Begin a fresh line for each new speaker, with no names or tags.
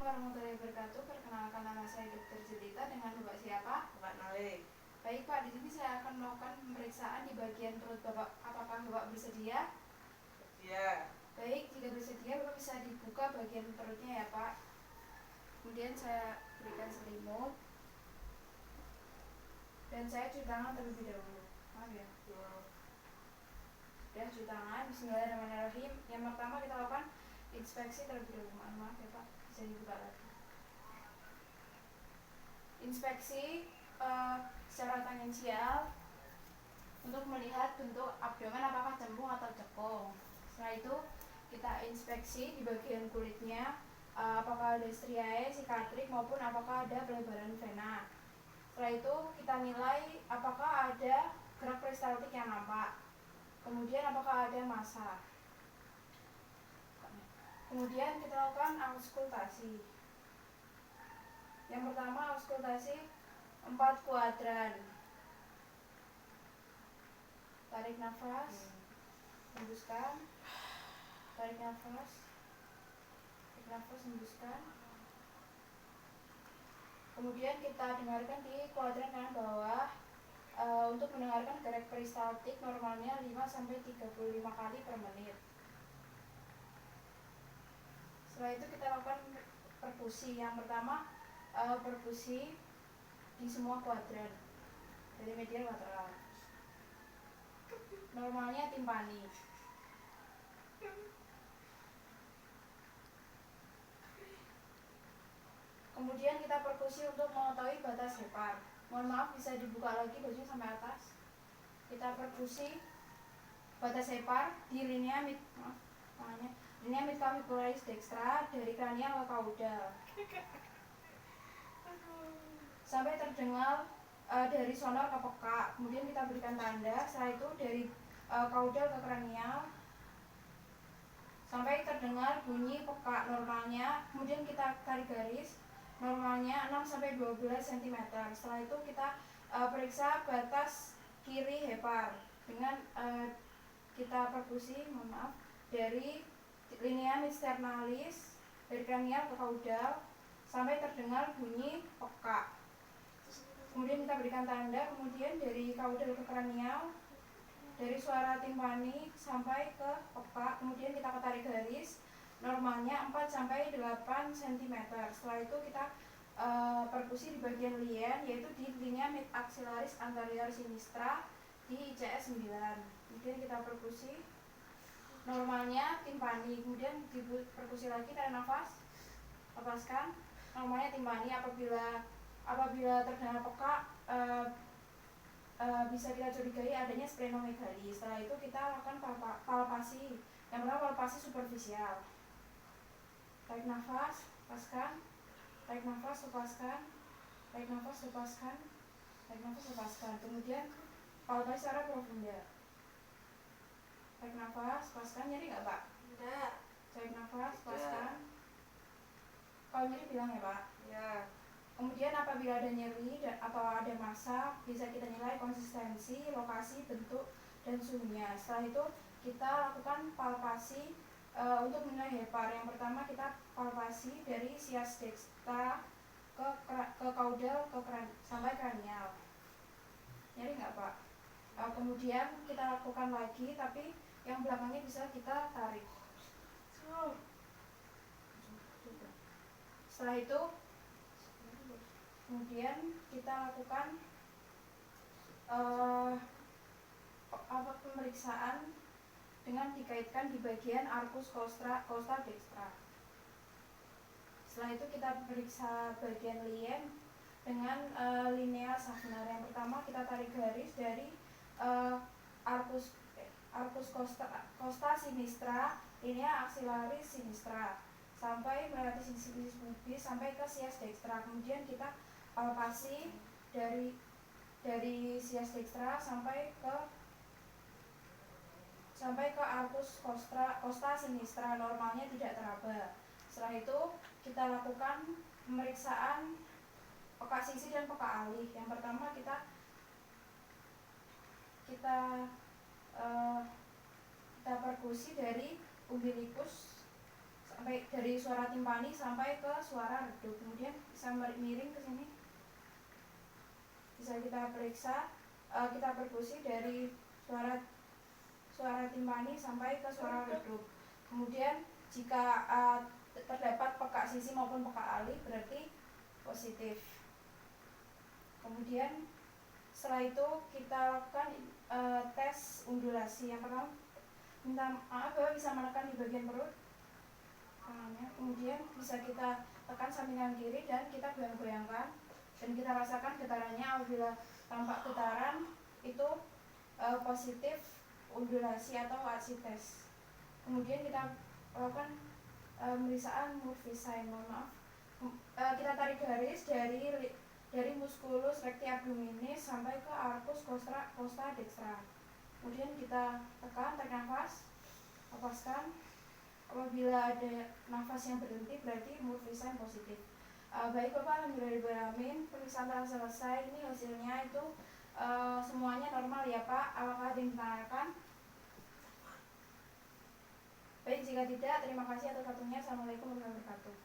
warahmatullahi wabarakatuh. Perkenalkan, nama saya Dr. Jelita. Dengan Bapak siapa?
Bapak Nale.
Baik Pak, di sini saya akan melakukan pemeriksaan di bagian perut Bapak. Apakah Bapak bersedia?
Iya.
Baik, jika bersedia Bapak bisa dibuka bagian perutnya ya Pak. Kemudian saya berikan selimut dan saya cuci tangan terlebih dahulu. Maaf ya. Ya, cuci tangan. Bismillahirrahmanirrahim. Yang pertama kita lakukan inspeksi terlebih dahulu. Maaf ya Pak, bisa dibuka lagi. Inspeksi secara tangensial untuk melihat bentuk abdomen apakah cembung atau cekung. Setelah itu kita inspeksi di bagian kulitnya, apakah ada striae, sikatrik maupun apakah ada pelebaran vena. Setelah itu kita nilai apakah ada gerak peristaltik yang nampak, kemudian apakah ada massa. Kemudian kita lakukan auskultasi. Yang pertama auskultasi 4 kuadran. Tarik nafas, hembuskan. Tarik nafas, hembuskan. Kemudian kita dengarkan di kuadran kanan bawah untuk mendengarkan gerak peristaltik normalnya 5-35 kali per menit. Setelah itu kita lakukan perkusi. Yang pertama perkusi di semua kuadran dari medial lateral. Normalnya timpani. Kemudian kita perkusi untuk mengetahui batas hepar. Mohon maaf, bisa dibuka lagi bajunya sampai atas. Kita perkusi batas hepar di linea midclavicularis dextra dari kranial ke caudal sampai terdengar dari sonor ke peka. Kemudian kita berikan tanda. Setelah itu dari caudal ke kranial sampai terdengar bunyi peka normalnya. Kemudian kita tarik garis normalnya 6-12 cm. Setelah itu kita periksa batas kiri hepar dengan kita perkusi, dari linea midsternalis dari kranial ke caudal sampai terdengar bunyi peka. Kemudian kita berikan tanda. Kemudian dari caudal ke kranial, dari suara timpani sampai ke peka. Kemudian kita tarik garis normalnya 4-8 cm. Setelah itu kita perkusi di bagian lien, yaitu di linea mid-axillaris anterior sinistra di ICS 9. Kemudian kita perkusi normalnya timpani. Kemudian diperkusi lagi, tarik nafas, lepaskan. Normalnya timpani. Apabila terdengar peka, bisa kita curigai adanya splenomegali. Setelah itu kita lakukan palpasi. Yang pertama palpasi superficial. Tarik nafas, lepaskan. Tarik nafas, lepaskan. Tarik nafas, lepaskan. Tarik nafas, lepaskan. Kemudian palpasi secara profunda. Tarik nafas, lepaskan. Nyeri nggak Pak?
Enggak.
Tarik nafas, lepaskan. Kalau nyeri bilang ya Pak?
Ya.
Kemudian apabila ada nyeri atau ada massa, bisa kita nilai konsistensi, lokasi, bentuk, dan suhunya. Setelah itu kita lakukan palpasi untuk menilai hepar. Yang pertama kita palpasi dari sias dextra ke caudal sampai kranial. Nyeri nggak Pak? Kemudian kita lakukan lagi, tapi yang belakangnya bisa kita tarik. Setelah itu kemudian kita lakukan pemeriksaan dengan dikaitkan di bagian arcus costa dextra. Setelah itu kita periksa bagian lien dengan linea Safner. Yang pertama kita tarik garis dari arcus costa sinistra, linea axillaris sinistra, sampai melewati sisi pubis sampai ke sias dextra. Kemudian kita palpasi dari sias dextra sampai ke arcus costa sinistra, normalnya tidak teraba. Setelah itu kita lakukan pemeriksaan peka sisi dan peka alih. Yang pertama kita perkusi dari umbilicus sampai dari suara timpani sampai ke suara redup. Kemudian bisa miring ke sini, bisa kita periksa, kita perkusi dari suara timpani sampai ke suara redup. Kemudian jika terdapat peka sisi maupun peka alih berarti positif. Kemudian setelah itu kita lakukan tes undulasi. Yang pertama, minta maaf Bapak bisa menekan di bagian perut tangannya, kemudian bisa kita tekan samping kiri dan kita goyang-goyangkan dan kita rasakan getarannya. Apabila tampak getaran itu positif undulasi atau aksites. Kemudian kita lakukan pemeriksaan Murphy sign. Mohon maaf, kita tarik garis dari musculus recti abdominis sampai ke arcus costa dextra. Kemudian kita tekan, tarik nafas, lepaskan. Apabila ada nafas yang berhenti berarti Murphy sign positif. Baik Bapak, alhamdulillahirobbilalamin, pemeriksaan telah selesai. Ini hasilnya itu semuanya normal ya Pak. Apakah ada yang ditanyakan? Baik, jika tidak, terima kasih atas waktunya. Assalamualaikum warahmatullahi wabarakatuh.